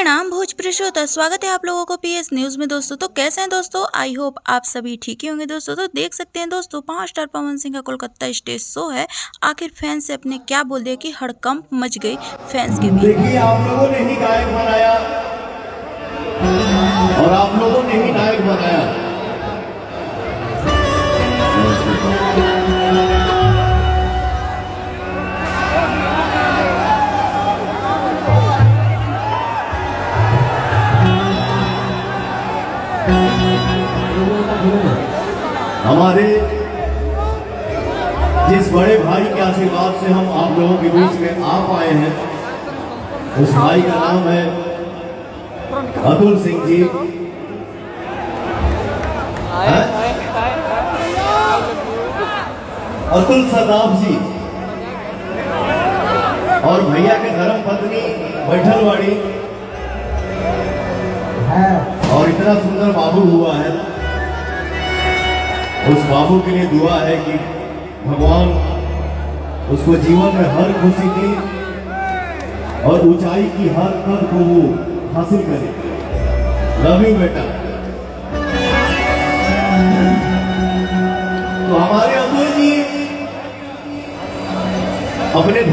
प्रणाम भोजपुरी श्रोता, स्वागत है आप लोगों को पीएस न्यूज में। दोस्तों तो कैसे हैं दोस्तों, आई होप आप सभी ठीक ही होंगे। दोस्तों तो देख सकते हैं दोस्तों, 5 स्टार पवन सिंह का कोलकाता स्टेज शो है। आखिर फैंस से अपने क्या बोल दिया कि हड़कंप मच गई फैंस के बीच। देखिए, आप लोगों ने ही गायक बनाया और आप लोगों ने ही नायक बनाया। हमारे जिस बड़े भाई के आशीर्वाद से हम आप लोगों के बीच में आ पाए हैं, उस भाई का नाम है अतुल सिंह जी। अतुल सदाफ जी और भैया के धर्म पत्नी बैठलवाड़ी, और इतना सुंदर बाबू हुआ है। उस बाबू के लिए दुआ है कि भगवान उसको जीवन में हर खुशी दी और ऊंचाई की हर पद को वो हासिल करे। लव यू बेटा। तो हमारे अतुल जी अपने